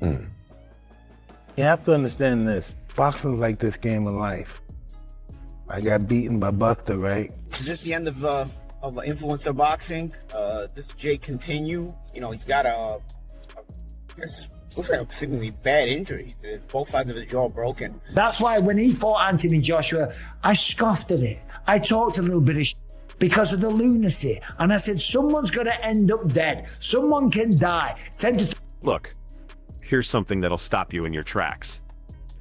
You have to understand this. Boxing's like this game of life. I got beaten by Buster, right? Is this the end of influencer boxing? Does Jake continue? You know, he's got looks like a particularly bad injury. Both sides of his jaw broken. That's why when he fought Anthony Joshua, I scoffed at it. I talked a little bit of because of the lunacy. And I said, someone's going to end up dead. Someone can die. Look, here's something that'll stop you in your tracks.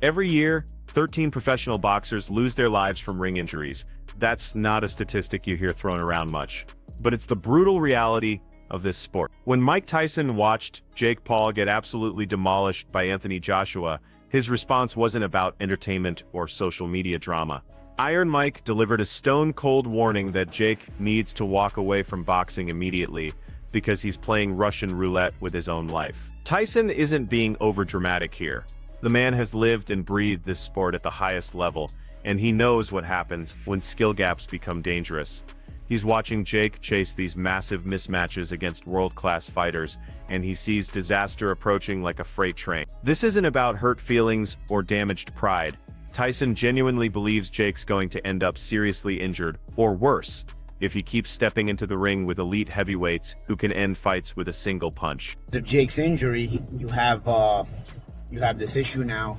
Every year, 13 professional boxers lose their lives from ring injuries. That's not a statistic you hear thrown around much, but it's the brutal reality of this sport. When Mike Tyson watched Jake Paul get absolutely demolished by Anthony Joshua, his response wasn't about entertainment or social media drama. Iron Mike delivered a stone-cold warning that Jake needs to walk away from boxing immediately because he's playing Russian roulette with his own life. Tyson isn't being overdramatic here. The man has lived and breathed this sport at the highest level, and he knows what happens when skill gaps become dangerous. He's watching Jake chase these massive mismatches against world-class fighters, and he sees disaster approaching like a freight train. This isn't about hurt feelings or damaged pride. Tyson genuinely believes Jake's going to end up seriously injured, or worse, if he keeps stepping into the ring with elite heavyweights who can end fights with a single punch. Of Jake's injury, you have this issue now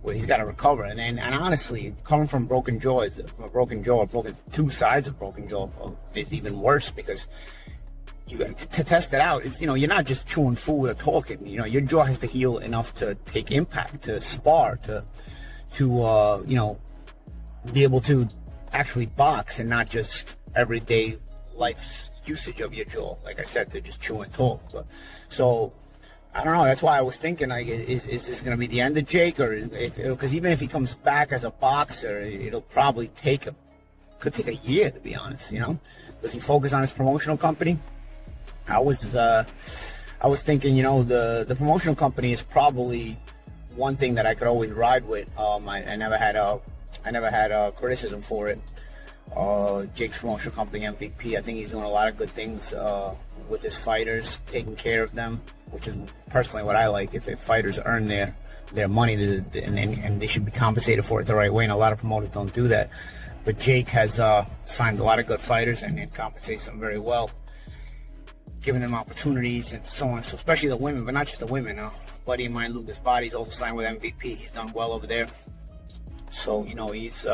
where he's got to recover, and honestly, coming from broken jaw, two sides of broken jaw is even worse because you got to test it out. It's, you know, you're not just chewing food or talking. You know, your jaw has to heal enough to take impact, to spar, to you know, be able to actually box and not just everyday life usage of your jaw. Like I said, to just chew and talk. But, so I don't know. That's why I was thinking, like, is this going to be the end of Jake, or because even if he comes back as a boxer, it'll probably could take a year, to be honest. You know, does he focus on his promotional company? I was thinking, you know, the promotional company is probably one thing that I could always ride with. I never had criticism for it. Jake's promotional company, MVP, I think he's doing a lot of good things with his fighters, taking care of them, which is personally what I like. If fighters earn their money, and they should be compensated for it the right way, and a lot of promoters don't do that. But Jake has signed a lot of good fighters and compensates them very well, giving them opportunities and so on. So especially the women, but not just the women. Buddy of mine, Lucas Body's also signed with MVP. He's done well over there. So, you know, he's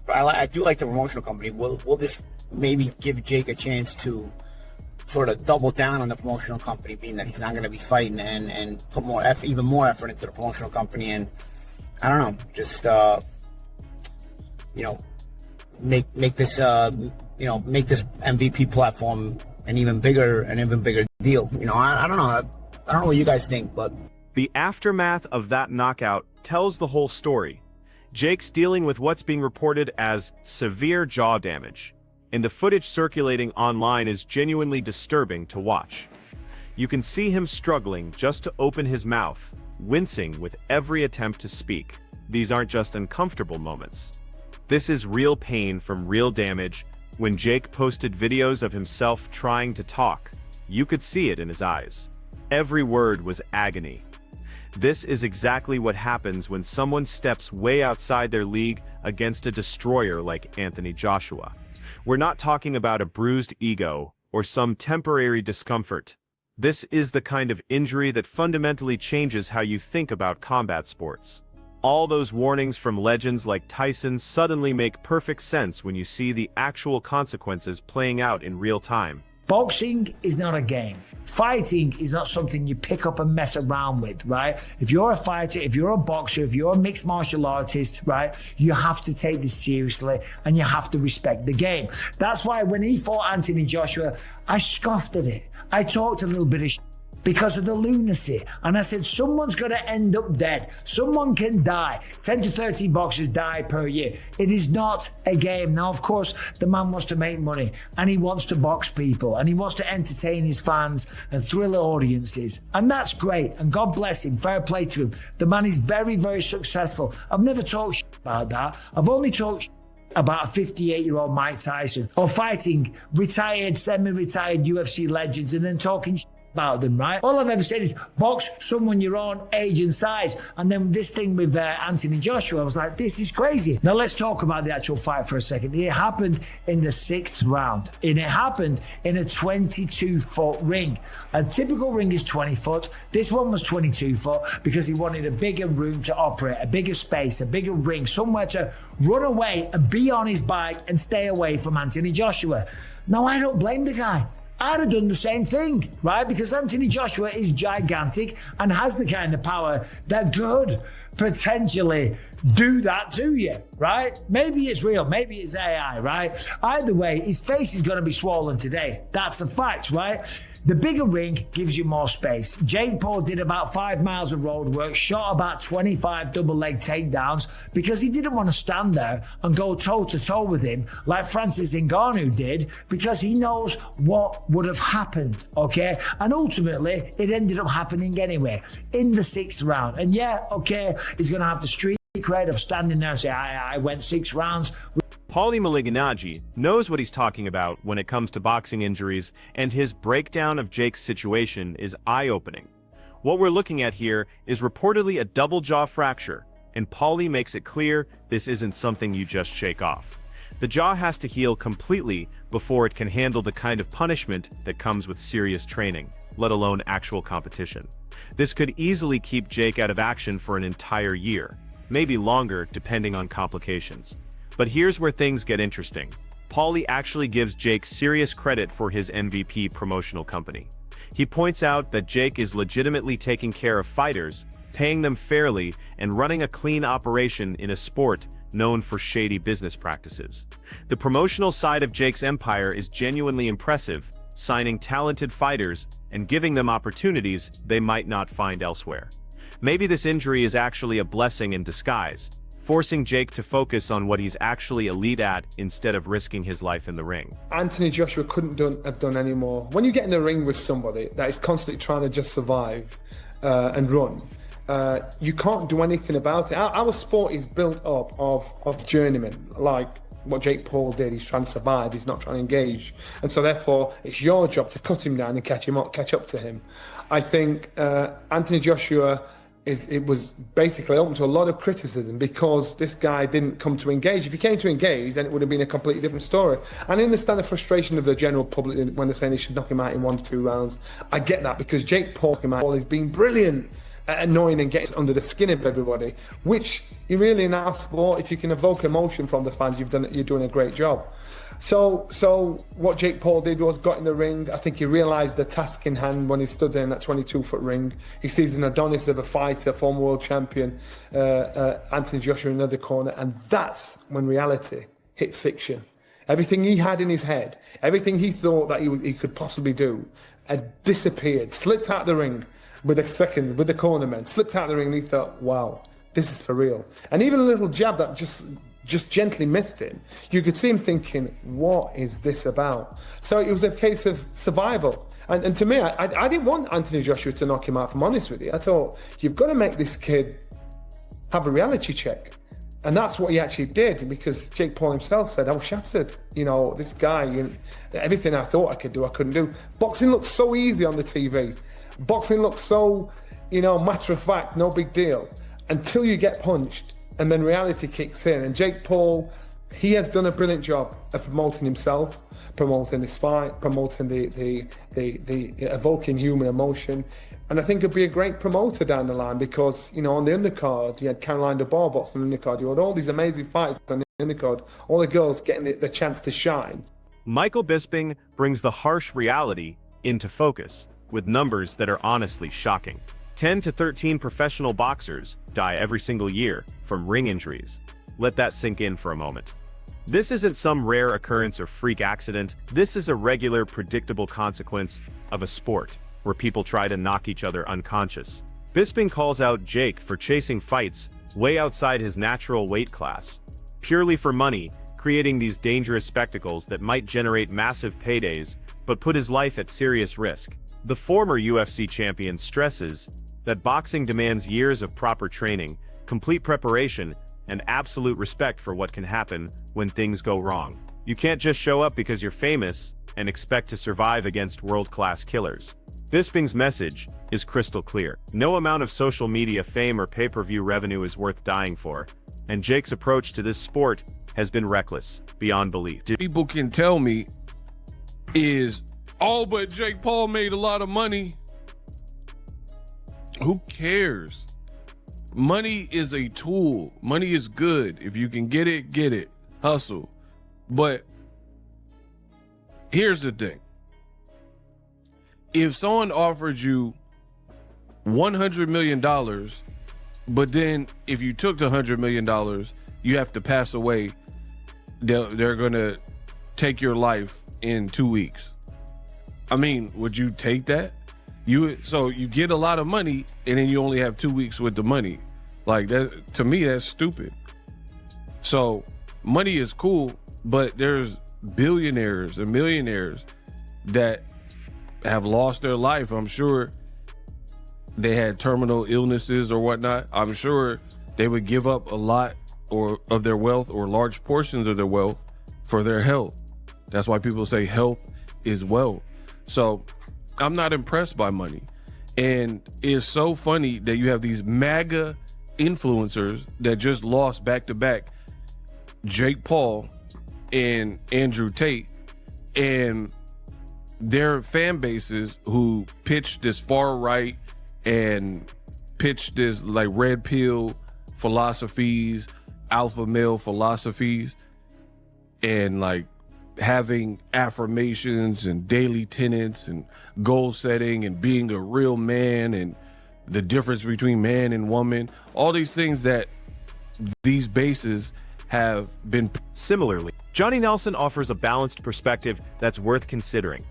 I do like the promotional company. Will this maybe give Jake a chance to sort of double down on the promotional company, being that he's not going to be fighting, and put even more effort into the promotional company, and I don't know, just you know, make this make this MVP platform an even bigger deal. You know, I don't know. I don't know what you guys think, but the aftermath of that knockout tells the whole story. Jake's dealing with what's being reported as severe jaw damage, and the footage circulating online is genuinely disturbing to watch. You can see him struggling just to open his mouth, wincing with every attempt to speak. These aren't just uncomfortable moments. This is real pain from real damage. When Jake posted videos of himself trying to talk, you could see it in his eyes. Every word was agony. This is exactly what happens when someone steps way outside their league against a destroyer like Anthony Joshua. We're not talking about a bruised ego or some temporary discomfort. This is the kind of injury that fundamentally changes how you think about combat sports. All those warnings from legends like Tyson suddenly make perfect sense when you see the actual consequences playing out in real time. Boxing is not a game. Fighting is not something you pick up and mess around with, right? If you're a fighter, if you're a boxer, if you're a mixed martial artist, right, you have to take this seriously and you have to respect the game. That's why when he fought Anthony Joshua, I scoffed at it. I talked a little bit of because of the lunacy. And I said, someone's going to end up dead. Someone can die. 10 to 13 boxers die per year. It is not a game. Now, of course, the man wants to make money and he wants to box people and he wants to entertain his fans and thrill audiences. And that's great. And God bless him. Fair play to him. The man is very, very successful. I've never talked about that. I've only talked about a 58-year-old Mike Tyson or fighting retired, semi-retired UFC legends and then talking about them, right? All I've ever said is box someone your own age and size. And then this thing with Anthony Joshua, I was like, this is crazy. Now let's talk about the actual fight for a second. It happened in the 6th round, and it happened in a 22-foot ring. A typical ring is 20 foot. This one was 22 foot because he wanted a bigger room to operate, a bigger space, a bigger ring, somewhere to run away and be on his bike and stay away from Anthony Joshua. Now, I don't blame the guy. I'd have done the same thing, right? Because Anthony Joshua is gigantic and has the kind of power that could potentially do that to you, right? Maybe it's real, maybe it's AI, right? Either way, his face is going to be swollen today. That's a fact, right? The bigger ring gives you more space. Jake Paul did about 5 miles of road work, shot about 25 double leg takedowns because he didn't want to stand there and go toe to toe with him like Francis Ngannou did, because he knows what would have happened, okay? And ultimately, it ended up happening anyway in the 6th round. And yeah, okay, he's going to have the street cred of standing there and say, I went 6 rounds. Paulie Malignaggi knows what he's talking about when it comes to boxing injuries, and his breakdown of Jake's situation is eye-opening. What we're looking at here is reportedly a double jaw fracture, and Paulie makes it clear this isn't something you just shake off. The jaw has to heal completely before it can handle the kind of punishment that comes with serious training, let alone actual competition. This could easily keep Jake out of action for an entire year, maybe longer depending on complications. But here's where things get interesting. Paulie actually gives Jake serious credit for his MVP promotional company. He points out that Jake is legitimately taking care of fighters, paying them fairly, and running a clean operation in a sport known for shady business practices. The promotional side of Jake's empire is genuinely impressive, signing talented fighters and giving them opportunities they might not find elsewhere. Maybe this injury is actually a blessing in disguise, forcing Jake to focus on what he's actually elite at instead of risking his life in the ring. Anthony Joshua couldn't have done any more. When you get in the ring with somebody that is constantly trying to just survive and run, you can't do anything about it. Our sport is built up of journeymen, like what Jake Paul did. He's trying to survive, he's not trying to engage. And so therefore, it's your job to cut him down and catch up to him. I think Anthony Joshua it was basically open to a lot of criticism because this guy didn't come to engage. If he came to engage, then it would have been a completely different story. And I understand the frustration of the general public when they're saying they should knock him out in 1 to 2 rounds. I get that, because Jake Paul has been brilliant at annoying and getting under the skin of everybody, which you really, in our sport, if you can evoke emotion from the fans, you're doing a great job. So what Jake Paul did was got in the ring. I think he realised the task in hand when he stood there in that 22-foot ring. He sees an Adonis of a fighter, former world champion, Anthony Joshua in another corner, and that's when reality hit fiction. Everything he had in his head, everything he thought that he could possibly do, had disappeared, slipped out of the ring with the cornermen, slipped out of the ring, and he thought, wow, this is for real. And even a little jab that just gently missed him, you could see him thinking, what is this about? So it was a case of survival. And to me, I didn't want Anthony Joshua to knock him out, if I'm honest with you. I thought, you've got to make this kid have a reality check. And that's what he actually did, because Jake Paul himself said, I was shattered. You know, this guy, everything I thought I could do, I couldn't do. Boxing looks so easy on the TV. Boxing looks so, matter of fact, no big deal, until you get punched. And then reality kicks in. And Jake Paul, he has done a brilliant job of promoting himself, promoting this fight, promoting the evoking human emotion. And I think he'll be a great promoter down the line, because, on the undercard, you had Caroline DeBar boxing on the undercard. You had all these amazing fights on the undercard, all the girls getting the chance to shine. Michael Bisping brings the harsh reality into focus with numbers that are honestly shocking. 10 to 13 professional boxers die every single year from ring injuries. Let that sink in for a moment. This isn't some rare occurrence or freak accident. This is a regular, predictable consequence of a sport where people try to knock each other unconscious. Bisping calls out Jake for chasing fights way outside his natural weight class, purely for money, creating these dangerous spectacles that might generate massive paydays but put his life at serious risk. The former UFC champion stresses that boxing demands years of proper training, complete preparation, and absolute respect for what can happen when things go wrong. You can't just show up because you're famous and expect to survive against world-class killers. Bisping's message is crystal clear. No amount of social media fame or pay-per-view revenue is worth dying for, and Jake's approach to this sport has been reckless, beyond belief. People can tell me is, oh, but Jake Paul made a lot of money. Who cares? Money is a tool. Money is good. If you can get it, get it. Hustle. But here's the thing. If someone offered you $100 million, but then if you took the $100 million, you have to pass away, they're going to take your life in 2 weeks. I mean, would you take that? So you get a lot of money and then you only have 2 weeks with the money. Like that, to me, that's stupid. So money is cool, but there's billionaires and millionaires that have lost their life. I'm sure they had terminal illnesses or whatnot. I'm sure they would give up a lot of their wealth or large portions of their wealth for their health. That's why people say health is wealth. So I'm not impressed by money. And it's so funny that you have these MAGA influencers that just lost back-to-back, Jake Paul and Andrew Tate, and their fan bases who pitch this far right and pitch this like red pill philosophies, alpha male philosophies, and like having affirmations and daily tenets and goal setting and being a real man and the difference between man and woman, all these things that these bases have been. Similarly, Johnny Nelson offers a balanced perspective that's worth considering.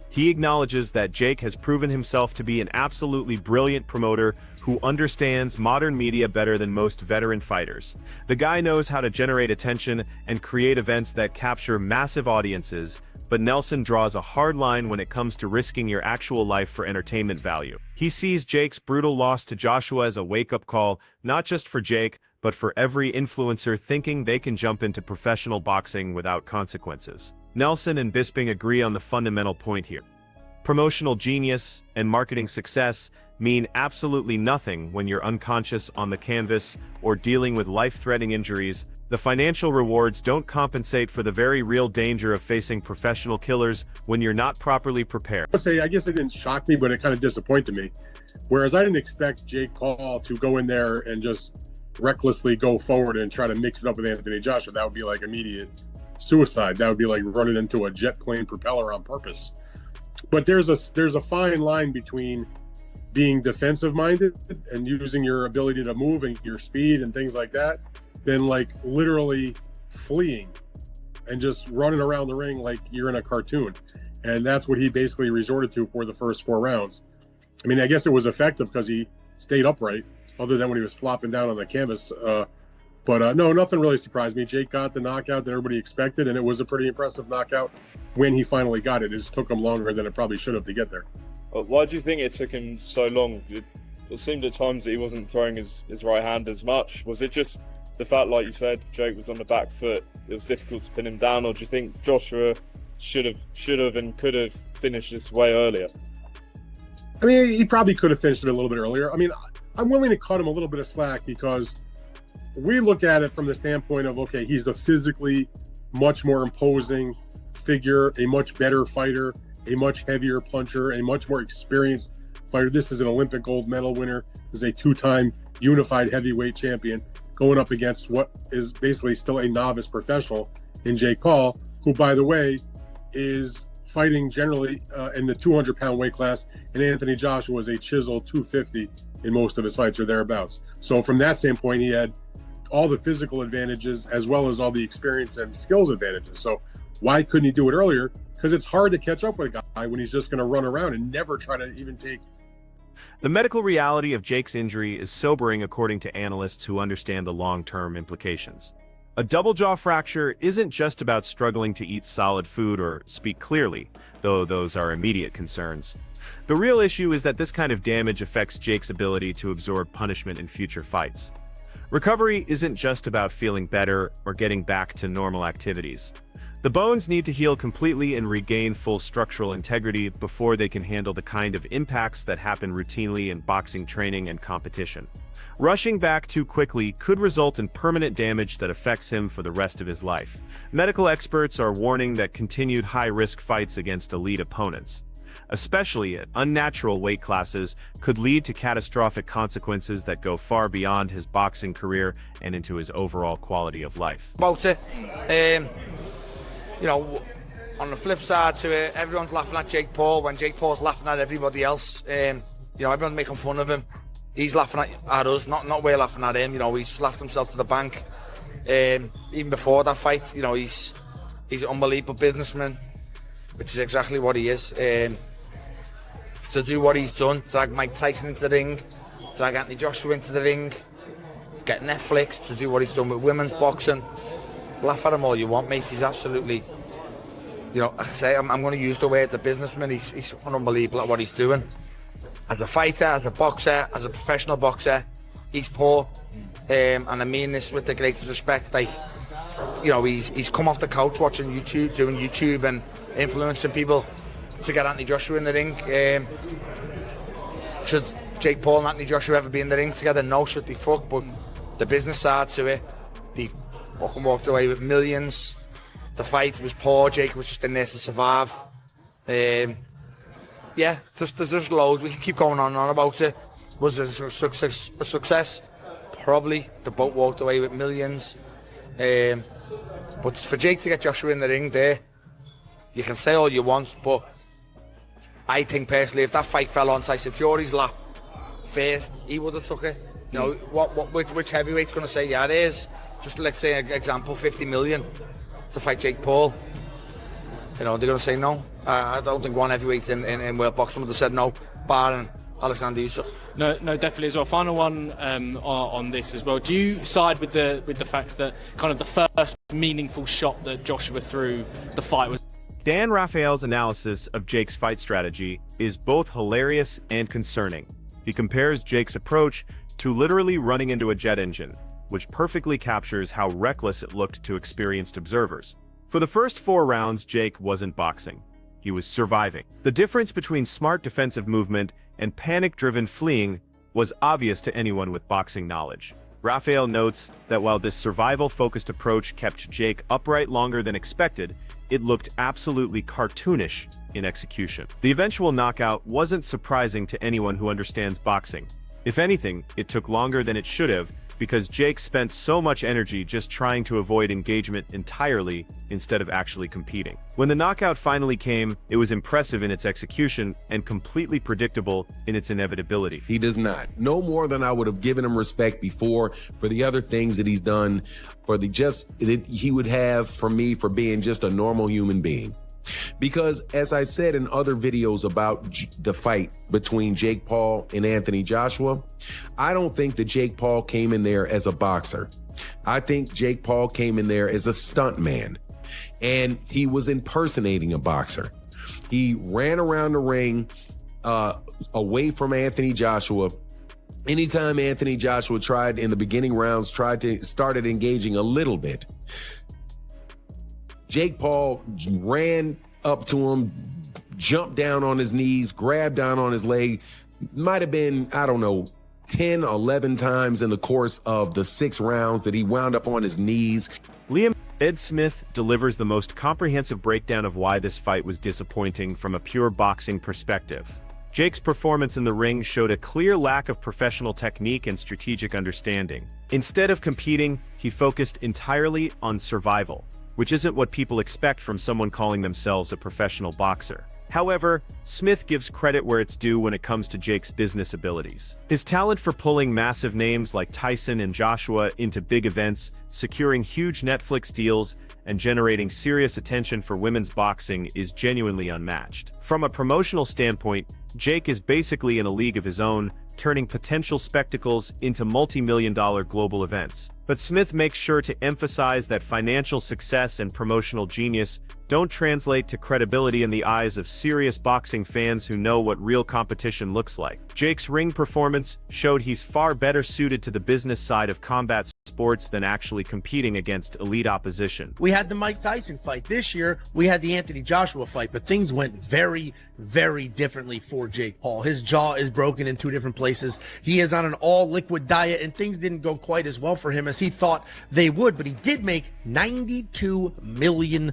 He acknowledges that Jake has proven himself to be an absolutely brilliant promoter who understands modern media better than most veteran fighters. The guy knows how to generate attention and create events that capture massive audiences, but Nelson draws a hard line when it comes to risking your actual life for entertainment value. He sees Jake's brutal loss to Joshua as a wake-up call, not just for Jake, but for every influencer thinking they can jump into professional boxing without consequences. Nelson and Bisping agree on the fundamental point here. Promotional genius and marketing success mean absolutely nothing when you're unconscious on the canvas or dealing with life-threatening injuries. The financial rewards don't compensate for the very real danger of facing professional killers when you're not properly prepared. I guess it didn't shock me, but it kind of disappointed me. Whereas I didn't expect Jake Paul to go in there and just recklessly go forward and try to mix it up with Anthony Joshua. That would be like immediate suicide. That would be like running into a jet plane propeller on purpose. But there's a fine line between being defensive minded and using your ability to move and your speed and things like that, than like literally fleeing and just running around the ring like you're in a cartoon. And that's what he basically resorted to for the first 4 rounds. I mean, I guess it was effective because he stayed upright, other than when he was flopping down on the canvas. But no, nothing really surprised me. Jake got the knockout that everybody expected, and it was a pretty impressive knockout when he finally got it. It just took him longer than it probably should have to get there. Why do you think it took him so long? It seemed at times that he wasn't throwing his right hand as much. Was it just the fact, like you said, Jake was on the back foot, it was difficult to pin him down, or do you think Joshua should have and could have finished this way earlier? I mean, he probably could have finished it a little bit earlier. I mean, I'm willing to cut him a little bit of slack because we look at it from the standpoint of, okay, he's a physically much more imposing figure, a much better fighter, a much heavier puncher, a much more experienced fighter. This is an Olympic gold medal winner. This is a 2-time unified heavyweight champion going up against what is basically still a novice professional in Jake Paul, who, by the way, is fighting generally in the 200-pound weight class, and Anthony Joshua was a chiseled 250 in most of his fights or thereabouts. So from that standpoint, he had all the physical advantages as well as all the experience and skills advantages. So why couldn't he do it earlier? Because it's hard to catch up with a guy when he's just going to run around and never try to even take. The medical reality of Jake's injury is sobering according to analysts who understand the long-term implications. A double jaw fracture isn't just about struggling to eat solid food or speak clearly, though those are immediate concerns. The real issue is that this kind of damage affects Jake's ability to absorb punishment in future fights. Recovery isn't just about feeling better or getting back to normal activities. The bones need to heal completely and regain full structural integrity before they can handle the kind of impacts that happen routinely in boxing training and competition. Rushing back too quickly could result in permanent damage that affects him for the rest of his life. Medical experts are warning that continued high-risk fights against elite opponents, especially at unnatural weight classes, could lead to catastrophic consequences that go far beyond his boxing career and into his overall quality of life. About it, you know, on the flip side to it, everyone's laughing at Jake Paul when Jake Paul's laughing at everybody else. You know, everyone's making fun of him. He's laughing at us, not we're laughing at him. You know, he's just laughed himself to the bank. Even before that fight, you know, he's an unbelievable businessman, which is exactly what he is. To do what he's done, to drag Mike Tyson into the ring, to drag Anthony Joshua into the ring, get Netflix, to do what he's done with women's boxing. Laugh at him all you want, mate. He's absolutely, you know, like I say, I'm going to use the word the businessman. He's unbelievable at what he's doing. As a fighter, as a boxer, as a professional boxer, he's poor. And I mean this with the greatest respect. Like, you know, he's come off the couch watching YouTube, doing YouTube and influencing people to get Anthony Joshua in the ring. Should Jake Paul and Anthony Joshua ever be in the ring together? No, should they fuck? But the business side to it, they fucking walked away with millions. The fight was poor. Jake was just in there to survive. Yeah, there's just loads. We can keep going on and on about it. Was it a success? Probably. They both walked away with millions. But for Jake to get Joshua in the ring there, you can say all you want, but I think personally, if that fight fell on Tyson Fury's lap first, he would have took it. You know, which heavyweight's going to say, yeah, it is. Just let's say, an example, 50 million to fight Jake Paul. You know, they're going to say no. I don't think one heavyweight in world boxing would have said no, barring Alexander Usyk. No, definitely as well. Final one on this as well. Do you side with the fact that kind of the first meaningful shot that Joshua threw the fight was? Dan Rafael's analysis of Jake's fight strategy is both hilarious and concerning. He compares Jake's approach to literally running into a jet engine, which perfectly captures how reckless it looked to experienced observers. For the first 4 rounds, Jake wasn't boxing. He was surviving. The difference between smart defensive movement and panic-driven fleeing was obvious to anyone with boxing knowledge. Rafael notes that while this survival-focused approach kept Jake upright longer than expected, it looked absolutely cartoonish in execution. The eventual knockout wasn't surprising to anyone who understands boxing. If anything, it took longer than it should have because Jake spent so much energy just trying to avoid engagement entirely instead of actually competing. When the knockout finally came, it was impressive in its execution and completely predictable in its inevitability. He does not. No more than I would have given him respect before for the other things that he's done, for the that he would have from me for being just a normal human being. Because as I said in other videos about the fight between Jake Paul and Anthony Joshua, I don't think that Jake Paul came in there as a boxer. I think Jake Paul came in there as a stunt man, and he was impersonating a boxer. He ran around the ring away from Anthony Joshua. Anytime Anthony Joshua tried in the beginning rounds, started engaging a little bit, Jake Paul ran up to him, jumped down on his knees, grabbed down on his leg. Might have been, I don't know, 10, 11 times in the course of the 6 rounds that he wound up on his knees. Ed Smith delivers the most comprehensive breakdown of why this fight was disappointing from a pure boxing perspective. Jake's performance in the ring showed a clear lack of professional technique and strategic understanding. Instead of competing, he focused entirely on survival, which isn't what people expect from someone calling themselves a professional boxer. However, Smith gives credit where it's due when it comes to Jake's business abilities. His talent for pulling massive names like Tyson and Joshua into big events, securing huge Netflix deals, and generating serious attention for women's boxing is genuinely unmatched. From a promotional standpoint, Jake is basically in a league of his own, turning potential spectacles into multi-million-dollar global events. But Smith makes sure to emphasize that financial success and promotional genius don't translate to credibility in the eyes of serious boxing fans who know what real competition looks like. Jake's ring performance showed he's far better suited to the business side of combat sports than actually competing against elite opposition. We had the Mike Tyson fight. This year, we had the Anthony Joshua fight, but things went very, very differently for Jake Paul. His jaw is broken in 2 different places. He is on an all-liquid diet, and things didn't go quite as well for him as he thought they would, but he did make $92 million.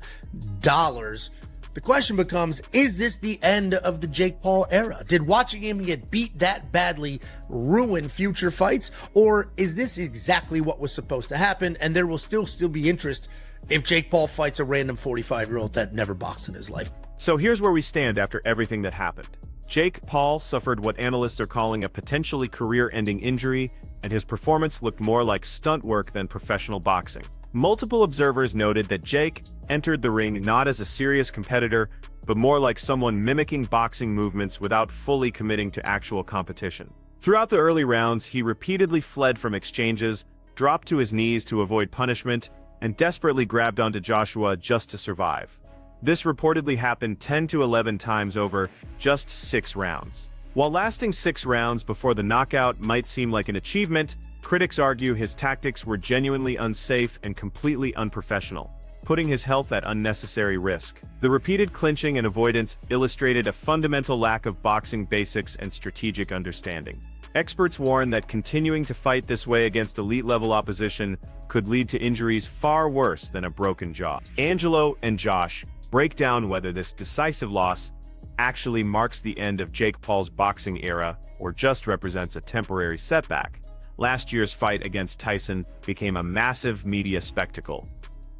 The question becomes, is this the end of the Jake Paul era? Did watching him get beat that badly ruin future fights? Or is this exactly what was supposed to happen, and there will still be interest if Jake Paul fights a random 45-year-old that never boxed in his life? So here's where we stand after everything that happened. Jake Paul suffered what analysts are calling a potentially career-ending injury, and his performance looked more like stunt work than professional boxing. Multiple observers noted that Jake entered the ring not as a serious competitor, but more like someone mimicking boxing movements without fully committing to actual competition. Throughout the early rounds, he repeatedly fled from exchanges, dropped to his knees to avoid punishment, and desperately grabbed onto Joshua just to survive. This reportedly happened 10 to 11 times over just 6 rounds. While lasting 6 rounds before the knockout might seem like an achievement, critics argue his tactics were genuinely unsafe and completely unprofessional, putting his health at unnecessary risk. The repeated clinching and avoidance illustrated a fundamental lack of boxing basics and strategic understanding. Experts warn that continuing to fight this way against elite-level opposition could lead to injuries far worse than a broken jaw. Angelo and Josh break down whether this decisive loss actually marks the end of Jake Paul's boxing era or just represents a temporary setback. Last year's fight against Tyson became a massive media spectacle.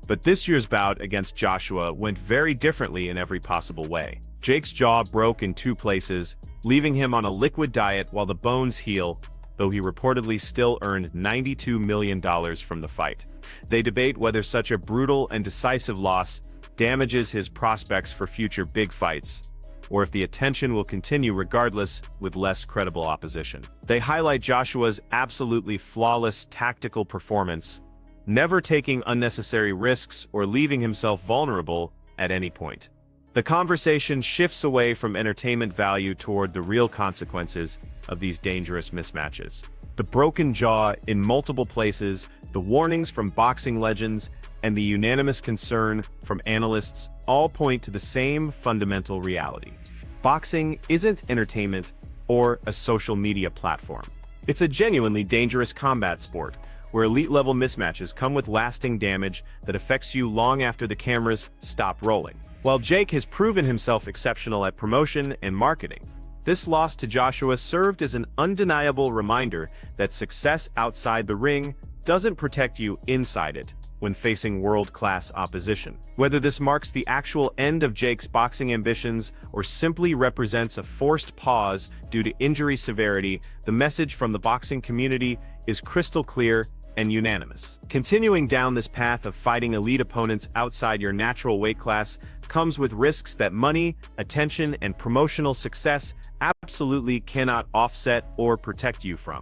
But this year's bout against Joshua went very differently in every possible way. Jake's jaw broke in 2 places, leaving him on a liquid diet while the bones heal, though he reportedly still earned $92 million from the fight. They debate whether such a brutal and decisive loss damages his prospects for future big fights, or if the attention will continue regardless with less credible opposition. They highlight Joshua's absolutely flawless tactical performance, never taking unnecessary risks or leaving himself vulnerable at any point. The conversation shifts away from entertainment value toward the real consequences of these dangerous mismatches. The broken jaw in multiple places, the warnings from boxing legends, and the unanimous concern from analysts all point to the same fundamental reality. Boxing isn't entertainment or a social media platform. It's a genuinely dangerous combat sport, where elite-level mismatches come with lasting damage that affects you long after the cameras stop rolling. While Jake has proven himself exceptional at promotion and marketing, this loss to Joshua served as an undeniable reminder that success outside the ring doesn't protect you inside it when facing world-class opposition. Whether this marks the actual end of Jake's boxing ambitions or simply represents a forced pause due to injury severity, the message from the boxing community is crystal clear and unanimous. Continuing down this path of fighting elite opponents outside your natural weight class comes with risks that money, attention, and promotional success absolutely cannot offset or protect you from.